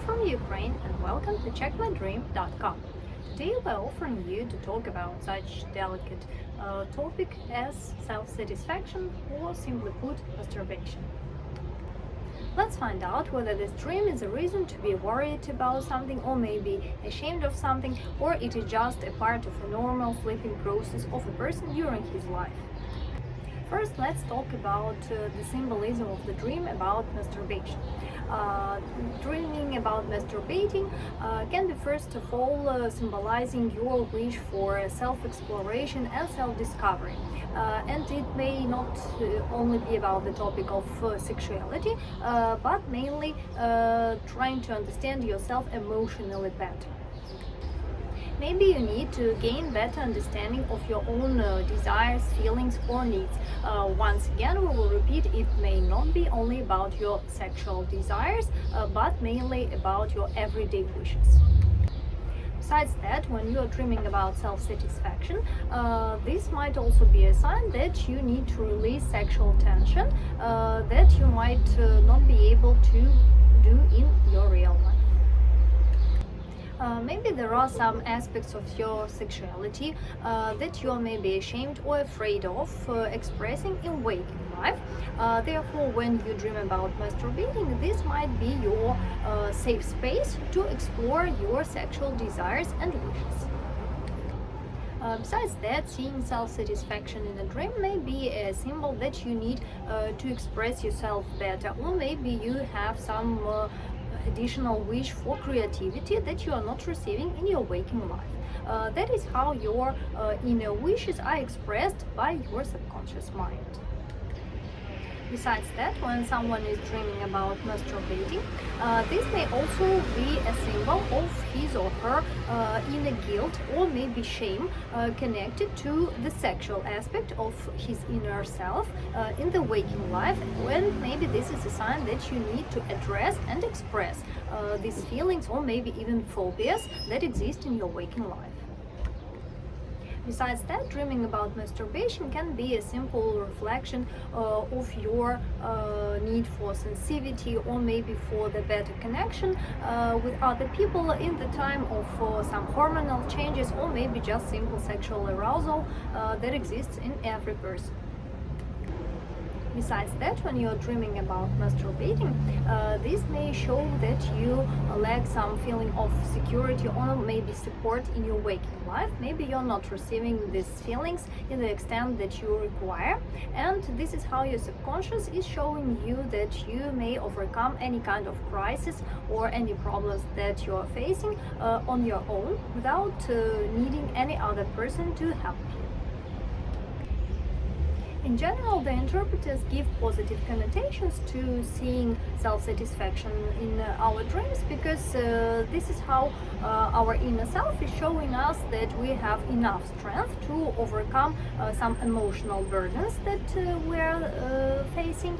from Ukraine and welcome to checkmydream.com. Today we're offering you to talk about such delicate topic as self-satisfaction, or simply put, masturbation. Let's find out whether this dream is a reason to be worried about something, or maybe ashamed of something, or it is just a part of a normal sleeping process of a person during his life. First, let's talk about the symbolism of the dream about masturbation. Dreaming about masturbating can be first of all symbolizing your wish for self-exploration and self-discovery. And it may not only be about the topic of sexuality, but mainly trying to understand yourself emotionally better. Maybe you need to gain better understanding of your own desires, feelings or needs. Once again, we will repeat, it may not be only about your sexual desires, but mainly about your everyday wishes. Besides that, when you are dreaming about self-satisfaction, this might also be a sign that you need to release sexual tension that you might not be able to do in your real life. Maybe there are some aspects of your sexuality that you are maybe ashamed or afraid of expressing in waking life. Therefore, when you dream about masturbating, this might be your safe space to explore your sexual desires and wishes. Besides that, seeing self-satisfaction in a dream may be a symbol that you need to express yourself better, or maybe you have some additional wish for creativity that you are not receiving in your waking life. That is how your inner wishes are expressed by your subconscious mind. Besides that, when someone is dreaming about masturbating, this may also be a symbol of his or her inner guilt or maybe shame connected to the sexual aspect of his inner self in the waking life, when maybe this is a sign that you need to address and express these feelings or maybe even phobias that exist in your waking life. Besides that, dreaming about masturbation can be a simple reflection of your need for sensitivity, or maybe for the better connection with other people in the time of some hormonal changes, or maybe just simple sexual arousal that exists in every person. Besides that, when you're dreaming about masturbating, this may show that you lack some feeling of security or maybe support in your waking life. Maybe you're not receiving these feelings in the extent that you require, and this is how your subconscious is showing you that you may overcome any kind of crisis or any problems that you're facing on your own without needing any other person to help you. In general, the interpreters give positive connotations to seeing self-satisfaction in our dreams, because this is how our inner self is showing us that we have enough strength to overcome some emotional burdens that we're facing,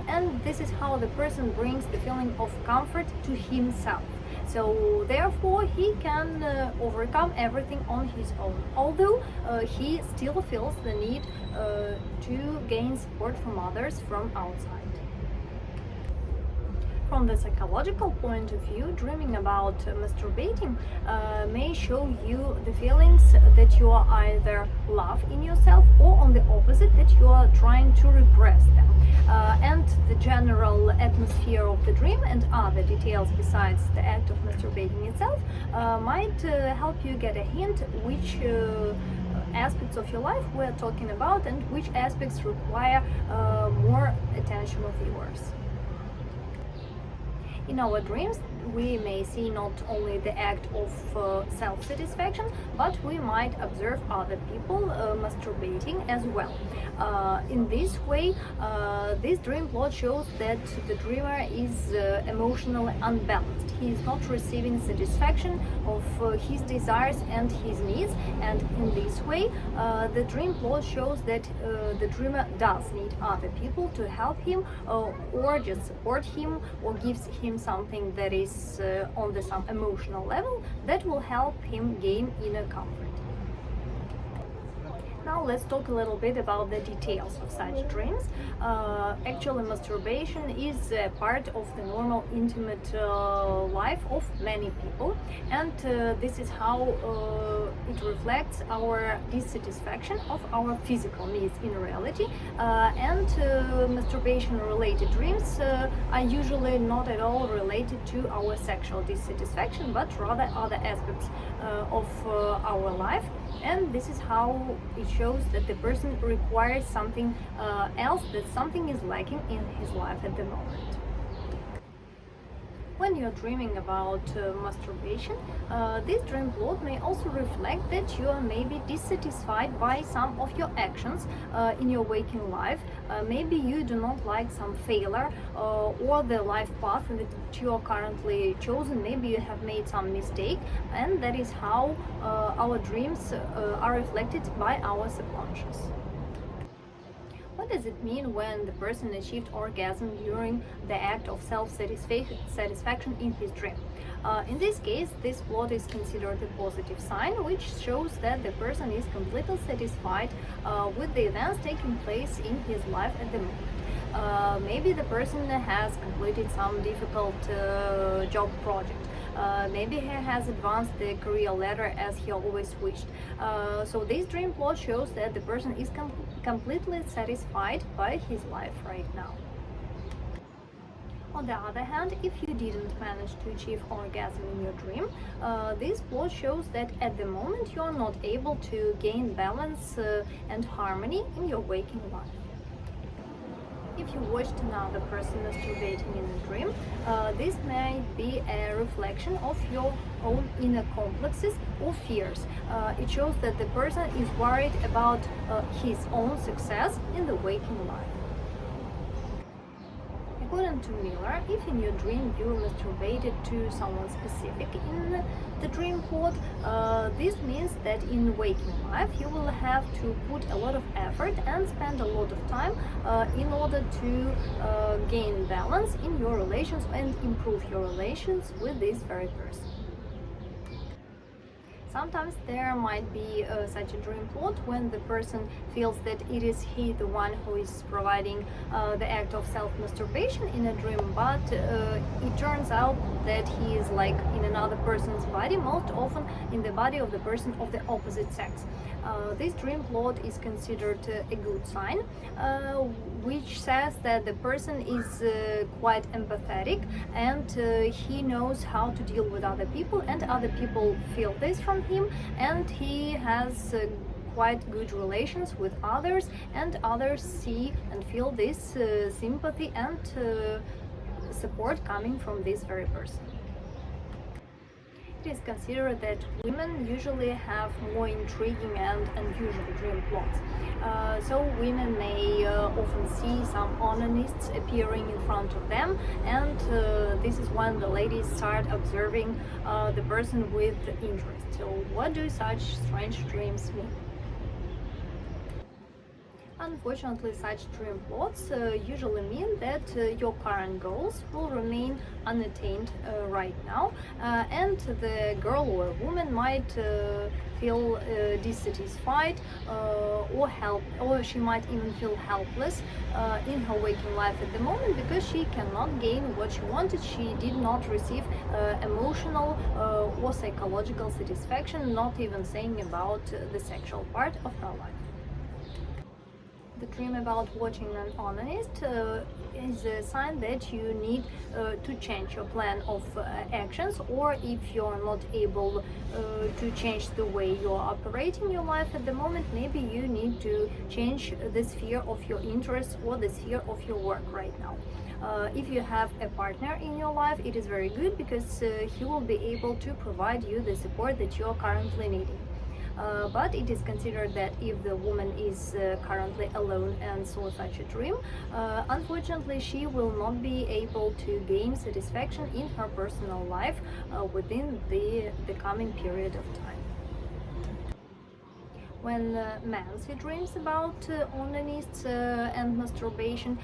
and this is how the person brings the feeling of comfort to himself. So therefore he can overcome everything on his own, although he still feels the need to gain support from others from outside. From the psychological point of view, dreaming about masturbating may show you the feelings that you are either love in yourself, or on the opposite, that you are trying to repress them. And the general atmosphere of the dream and other details besides the act of masturbating itself might help you get a hint which aspects of your life we're talking about, and which aspects require more attention of yours. In our dreams, we may see not only the act of self-satisfaction, but we might observe other people masturbating as well. In this way, this dream plot shows that the dreamer is emotionally unbalanced. He is not receiving satisfaction of his desires and his needs, and in this way, the dream plot shows that the dreamer does need other people to help him, or just support him, or gives him something that is on some emotional level that will help him gain inner comfort. Now let's talk a little bit about the details of such dreams. Actually, masturbation is a part of the normal intimate life of many people, and this is how it reflects our dissatisfaction of our physical needs in reality. And masturbation related dreams are usually not at all related to our sexual dissatisfaction, but rather other aspects of our life. And this is how it shows that the person requires something else, that something is lacking in his life at the moment. When you're dreaming about masturbation, this dream plot may also reflect that you are maybe dissatisfied by some of your actions in your waking life. Maybe you do not like some failure or the life path that you are currently chosen. Maybe you have made some mistake, and that is how our dreams are reflected by our subconscious. What does it mean when the person achieved orgasm during the act of self-satisfaction in his dream? In this case, this plot is considered a positive sign, which shows that the person is completely satisfied with the events taking place in his life at the moment. Maybe the person has completed some difficult job project. Maybe he has advanced the career ladder as he always wished. So this dream plot shows that the person is completely satisfied by his life right now. On the other hand, if you didn't manage to achieve orgasm in your dream, this plot shows that at the moment you are not able to gain balance and harmony in your waking life. If you watched another person masturbating in a dream, this may be a reflection of your own inner complexes or fears. It shows that the person is worried about his own success in the waking life. According to Miller, if in your dream you masturbated to someone specific in the dream plot, this means that in waking life you will have to put a lot of effort and spend a lot of time in order to gain balance in your relations and improve your relations with this very person. Sometimes there might be such a dream plot when the person feels that it is he the one who is providing the act of self-masturbation in a dream, but it turns out that he is like in another person's body, most often in the body of the person of the opposite sex. This dream plot is considered a good sign, which says that the person is quite empathetic and he knows how to deal with other people, and other people feel this from him, and he has quite good relations with others, and others see and feel this sympathy and support coming from this very person. It is considered that women usually have more intriguing and unusual dream plots. So women may often see some onanists appearing in front of them, and this is when the ladies start observing the person with interest. So what do such strange dreams mean? Unfortunately, such dream plots usually mean that your current goals will remain unattained right now, and the girl or woman might feel dissatisfied or she might even feel helpless in her waking life at the moment, because she cannot gain what she wanted. She did not receive emotional or psychological satisfaction, not even saying about the sexual part of her life. The dream about watching an onanist is a sign that you need to change your plan of actions, or if you're not able to change the way you're operating your life at the moment, maybe you need to change the sphere of your interests or the sphere of your work right now. If you have a partner in your life, it is very good, because he will be able to provide you the support that you are currently needing. But it is considered that if the woman is currently alone and saw such a dream, unfortunately she will not be able to gain satisfaction in her personal life within the coming period of time. When men see dreams about onanists and masturbation,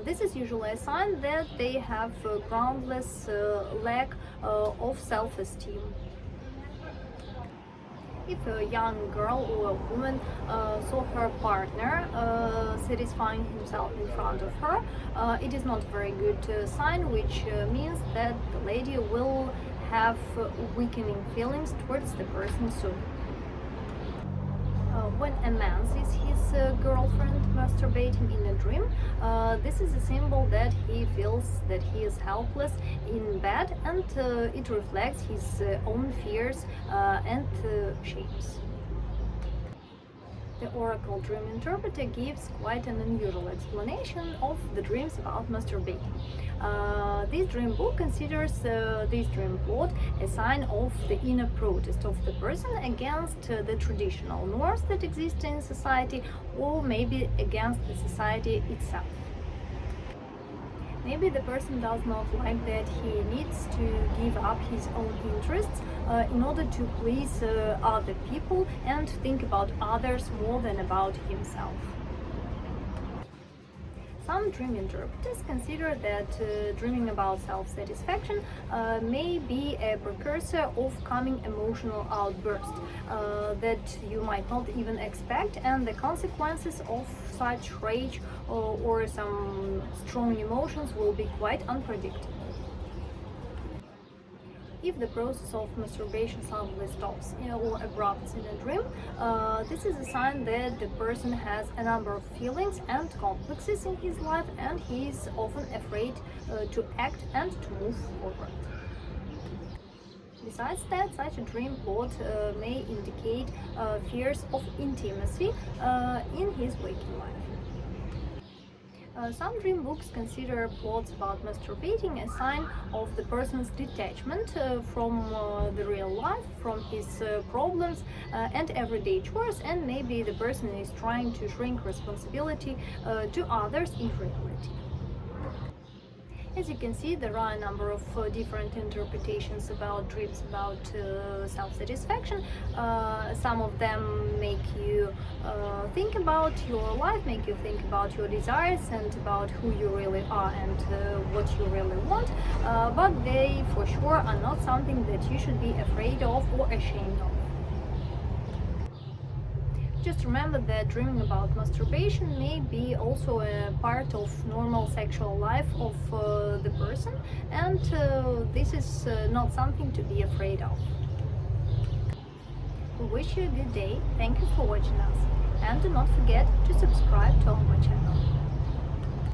this is usually a sign that they have groundless lack of self-esteem. If a young girl or a woman saw her partner satisfying himself in front of her, it is not a very good sign, which means that the lady will have weakening feelings towards the person soon. When a man sees his girlfriend masturbating in a dream, this is a symbol that he feels that he is helpless in bed, and it reflects his own fears and shames. The Oracle Dream Interpreter gives quite an unusual explanation of the dreams about masturbating. This dream book considers this dream plot a sign of the inner protest of the person against the traditional norms that exist in society, or maybe against the society itself. Maybe the person does not like that he needs to give up his own interests in order to please other people and think about others more than about himself. Some dream interpreters consider that dreaming about self-satisfaction may be a precursor of coming emotional outburst that you might not even expect, and the consequences of such rage or some strong emotions will be quite unpredictable. If the process of masturbation suddenly stops or abrupts in a dream, this is a sign that the person has a number of feelings and complexes in his life, and he is often afraid to act and to move forward. Besides that, such a dream plot may indicate fears of intimacy in his waking life. Some dream books consider plots about masturbating a sign of the person's detachment from the real life, from his problems and everyday chores, and maybe the person is trying to shrink responsibility to others in reality. As you can see, there are a number of different interpretations about dreams about self-satisfaction. Some of them make you think about your life, make you think about your desires and about who you really are and what you really want, but they for sure are not something that you should be afraid of or ashamed of. Just remember that dreaming about masturbation may be also a part of normal sexual life of the person, and this is not something to be afraid of. We wish you a good day, thank you for watching us, and do not forget to subscribe to our channel.